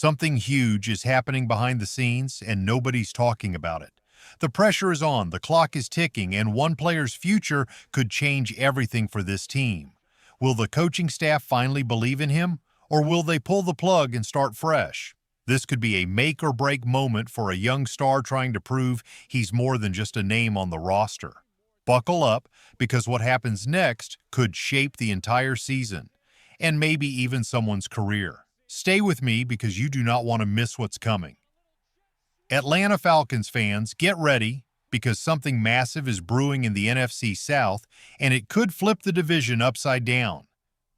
Something huge is happening behind the scenes, and nobody's talking about it. The pressure is on, the clock is ticking, and one player's future could change everything for this team. Will the coaching staff finally believe in him, or will they pull the plug and start fresh? This could be a make-or-break moment for a young star trying to prove he's more than just a name on the roster. Buckle up, because what happens next could shape the entire season, and maybe even someone's career. Stay with me because you do not want to miss what's coming. Atlanta Falcons fans, get ready, because something massive is brewing in the NFC South, and it could flip the division upside down.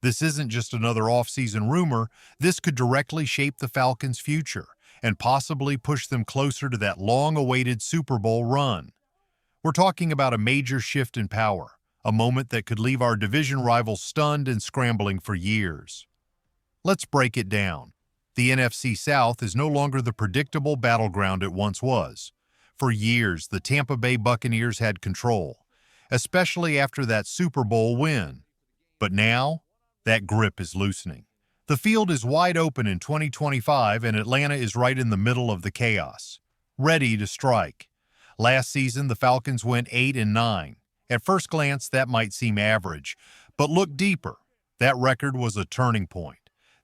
This isn't just another off-season rumor. This could directly shape the Falcons' future and possibly push them closer to that long-awaited Super Bowl run. We're talking about a major shift in power, a moment that could leave our division rivals stunned and scrambling for years. Let's break it down. The NFC South is no longer the predictable battleground it once was. For years, the Tampa Bay Buccaneers had control, especially after that Super Bowl win. But now, that grip is loosening. The field is wide open in 2025, and Atlanta is right in the middle of the chaos, ready to strike. Last season, the Falcons went 8-9. At first glance, that might seem average, but look deeper. That record was a turning point.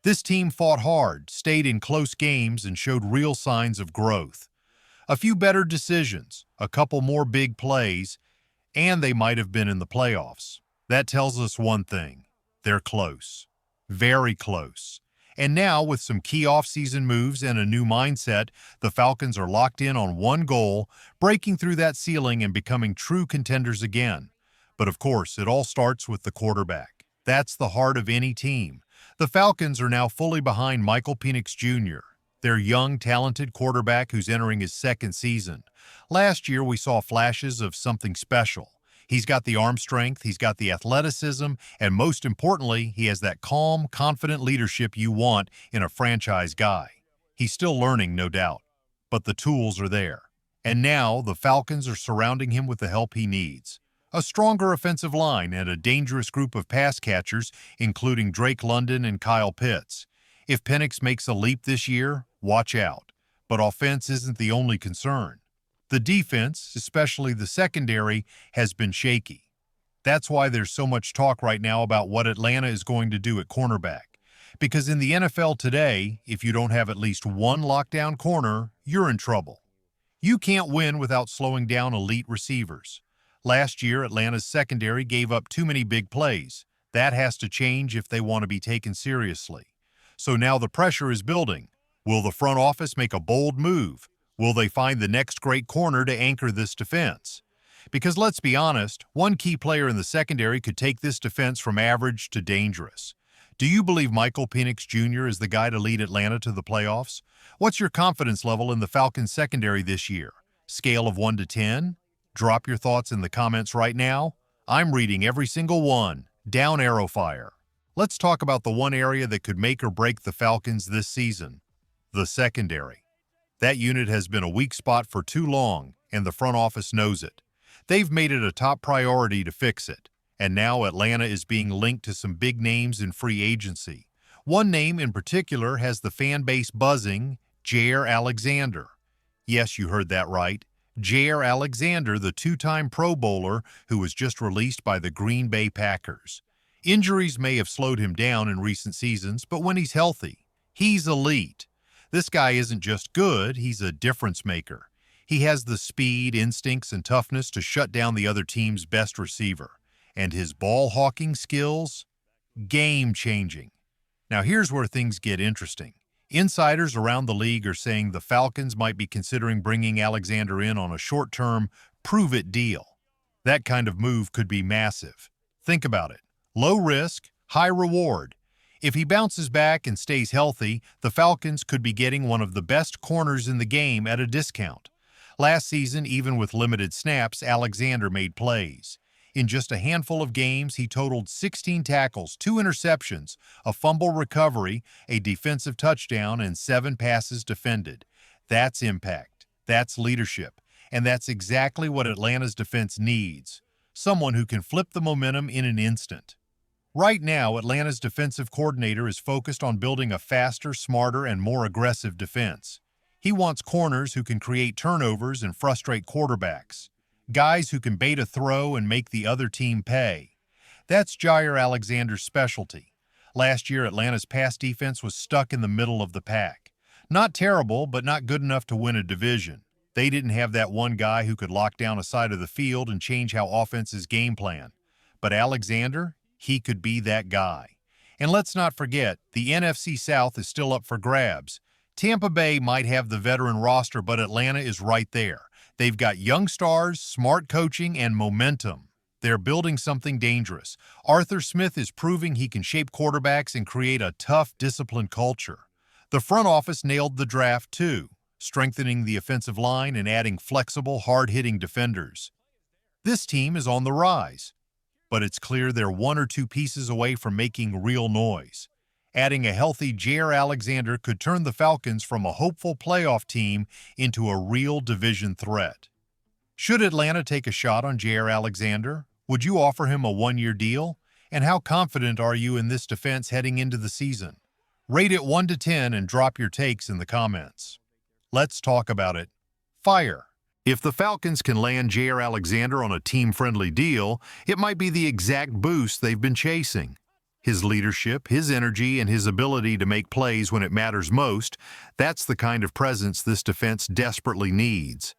This team fought hard, stayed in close games, and showed real signs of growth. A few better decisions, a couple more big plays, and they might have been in the playoffs. That tells us one thing. They're close. Very close. And now, with some key offseason moves and a new mindset, the Falcons are locked in on one goal, breaking through that ceiling and becoming true contenders again. But of course, it all starts with the quarterback. That's the heart of any team. The Falcons are now fully behind Michael Penix Jr., their young, talented quarterback who's entering his second season. Last year, we saw flashes of something special. He's got the arm strength, he's got the athleticism, and most importantly, he has that calm, confident leadership you want in a franchise guy. He's still learning, no doubt, but the tools are there. And now, the Falcons are surrounding him with the help he needs. A stronger offensive line and a dangerous group of pass catchers, including Drake London and Kyle Pitts. If Penix makes a leap this year, watch out. But offense isn't the only concern. The defense, especially the secondary, has been shaky. That's why there's so much talk right now about what Atlanta is going to do at cornerback. Because in the NFL today, if you don't have at least one lockdown corner, you're in trouble. You can't win without slowing down elite receivers. Last year, Atlanta's secondary gave up too many big plays. That has to change if they want to be taken seriously. So now the pressure is building. Will the front office make a bold move? Will they find the next great corner to anchor this defense? Because let's be honest, one key player in the secondary could take this defense from average to dangerous. Do you believe Michael Penix Jr. is the guy to lead Atlanta to the playoffs? What's your confidence level in the Falcons secondary this year? Scale of 1 to 10? Drop your thoughts in the comments right now. I'm reading every single one. Down arrow fire. Let's talk about the one area that could make or break the Falcons this season. The secondary. That unit has been a weak spot for too long, and the front office knows it. They've made it a top priority to fix it, and now Atlanta is being linked to some big names in free agency. One name in particular has the fan base buzzing, Jaire Alexander. Yes, you heard that right. Jaire Alexander, the two-time Pro Bowler who was just released by the Green Bay Packers. Injuries may have slowed him down in recent seasons, but when he's healthy, he's elite. This guy isn't just good, he's a difference maker. He has the speed, instincts, and toughness to shut down the other team's best receiver. And his ball-hawking skills? Game-changing. Now here's where things get interesting. Insiders around the league are saying the Falcons might be considering bringing Alexander in on a short-term, prove-it deal. That kind of move could be massive. Think about it. Low risk, high reward. If he bounces back and stays healthy, the Falcons could be getting one of the best corners in the game at a discount. Last season, even with limited snaps, Alexander made plays. In just a handful of games, he totaled 16 tackles, 2 interceptions, a fumble recovery, a defensive touchdown, and 7 passes defended. That's impact. That's leadership. And that's exactly what Atlanta's defense needs. Someone who can flip the momentum in an instant. Right now, Atlanta's defensive coordinator is focused on building a faster, smarter, and more aggressive defense. He wants corners who can create turnovers and frustrate quarterbacks, guys who can bait a throw and make the other team pay. That's Jaire Alexander's specialty. Last year, Atlanta's pass defense was stuck in the middle of the pack. Not terrible, but not good enough to win a division. They didn't have that one guy who could lock down a side of the field and change how offenses game plan. But Alexander, he could be that guy. And let's not forget, the NFC South is still up for grabs. Tampa Bay might have the veteran roster, but Atlanta is right there. They've got young stars, smart coaching, and momentum. They're building something dangerous. Arthur Smith is proving he can shape quarterbacks and create a tough, disciplined culture. The front office nailed the draft, too, strengthening the offensive line and adding flexible, hard-hitting defenders. This team is on the rise, but it's clear they're one or two pieces away from making real noise. Adding a healthy Jaire Alexander could turn the Falcons from a hopeful playoff team into a real division threat. Should Atlanta take a shot on Jaire Alexander? Would you offer him a one-year deal? And how confident are you in this defense heading into the season? Rate it 1 to 10 and drop your takes in the comments. Let's talk about it. Fire. If the Falcons can land Jaire Alexander on a team-friendly deal, it might be the exact boost they've been chasing. His leadership, his energy, and his ability to make plays when it matters most, that's the kind of presence this defense desperately needs.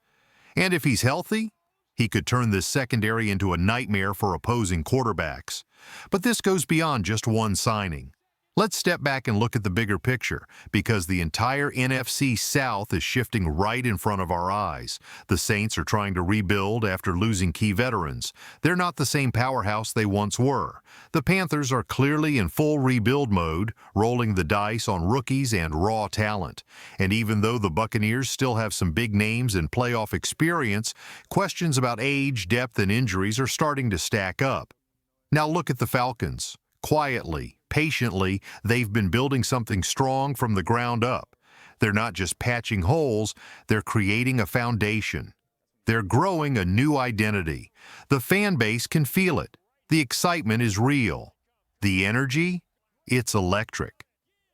And if he's healthy, he could turn this secondary into a nightmare for opposing quarterbacks. But this goes beyond just one signing. Let's step back and look at the bigger picture, because the entire NFC South is shifting right in front of our eyes. The Saints are trying to rebuild after losing key veterans. They're not the same powerhouse they once were. The Panthers are clearly in full rebuild mode, rolling the dice on rookies and raw talent. And even though the Buccaneers still have some big names and playoff experience, questions about age, depth, and injuries are starting to stack up. Now look at the Falcons. Quietly, patiently, they've been building something strong from the ground up. They're not just patching holes, they're creating a foundation. They're growing a new identity. The fan base can feel it. The excitement is real. The energy? It's electric.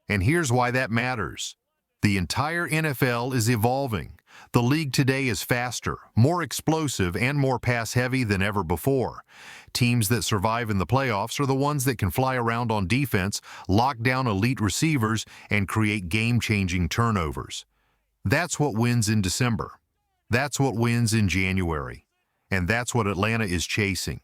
And here's why that matters. The entire NFL is evolving. The league today is faster, more explosive, and more pass-heavy than ever before. Teams that survive in the playoffs are the ones that can fly around on defense, lock down elite receivers, and create game-changing turnovers. That's what wins in December. That's what wins in January. And that's what Atlanta is chasing.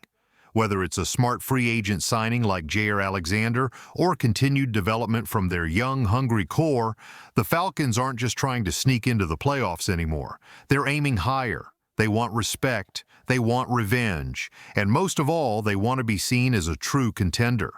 Whether it's a smart free agent signing like Jaire Alexander or continued development from their young, hungry core, the Falcons aren't just trying to sneak into the playoffs anymore. They're aiming higher. They want respect. They want revenge. And most of all, they want to be seen as a true contender.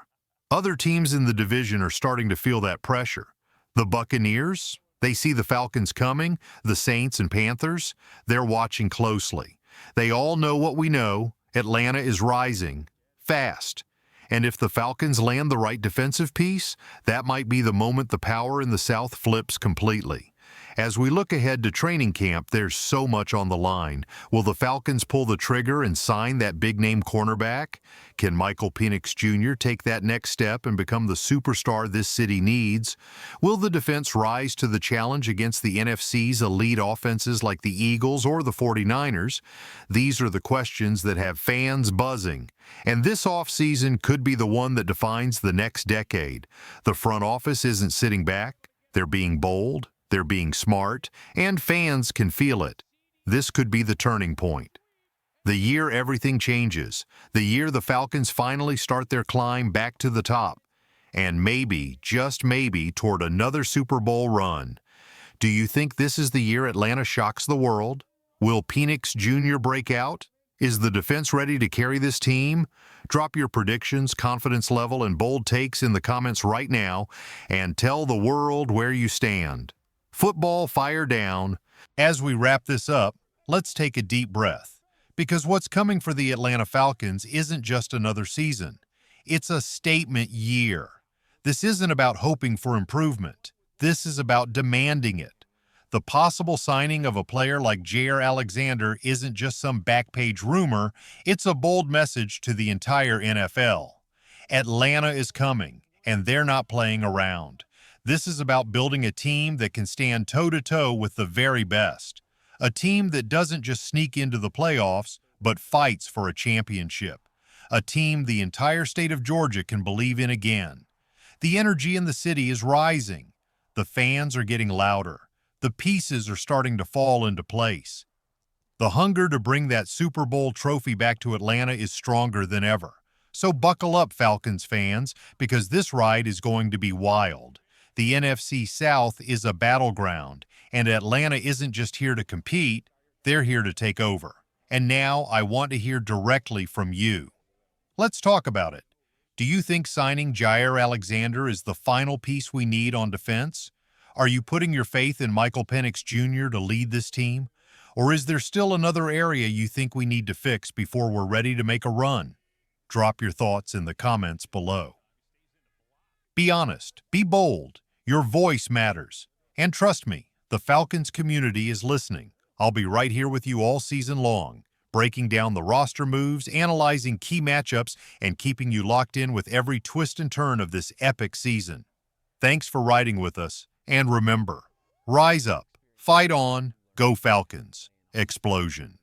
Other teams in the division are starting to feel that pressure. The Buccaneers, they see the Falcons coming. The Saints and Panthers, they're watching closely. They all know what we know. Atlanta is rising, fast. And if the Falcons land the right defensive piece, that might be the moment the power in the South flips completely. As we look ahead to training camp, there's so much on the line. Will the Falcons pull the trigger and sign that big-name cornerback? Can Michael Penix Jr. take that next step and become the superstar this city needs? Will the defense rise to the challenge against the NFC's elite offenses like the Eagles or the 49ers? These are the questions that have fans buzzing. And this offseason could be the one that defines the next decade. The front office isn't sitting back. They're being bold. They're being smart, and fans can feel it. This could be the turning point. The year everything changes. The year the Falcons finally start their climb back to the top. And maybe, just maybe, toward another Super Bowl run. Do you think this is the year Atlanta shocks the world? Will Penix Jr. break out? Is the defense ready to carry this team? Drop your predictions, confidence level, and bold takes in the comments right now, and tell the world where you stand. Football fire down. As we wrap this up, let's take a deep breath, because what's coming for the Atlanta Falcons isn't just another season. It's a statement year. This isn't about hoping for improvement. This is about demanding it. The possible signing of a player like Jaire Alexander isn't just some back-page rumor, it's a bold message to the entire NFL. Atlanta is coming, and they're not playing around. This is about building a team that can stand toe-to-toe with the very best. A team that doesn't just sneak into the playoffs, but fights for a championship. A team the entire state of Georgia can believe in again. The energy in the city is rising. The fans are getting louder. The pieces are starting to fall into place. The hunger to bring that Super Bowl trophy back to Atlanta is stronger than ever. So buckle up, Falcons fans, because this ride is going to be wild. The NFC South is a battleground, and Atlanta isn't just here to compete, they're here to take over. And now I want to hear directly from you. Let's talk about it. Do you think signing Jaire Alexander is the final piece we need on defense? Are you putting your faith in Michael Penix Jr. to lead this team? Or is there still another area you think we need to fix before we're ready to make a run? Drop your thoughts in the comments below. Be honest, be bold. Your voice matters. And trust me, the Falcons community is listening. I'll be right here with you all season long, breaking down the roster moves, analyzing key matchups, and keeping you locked in with every twist and turn of this epic season. Thanks for riding with us, and remember, rise up, fight on, go Falcons. Explosion.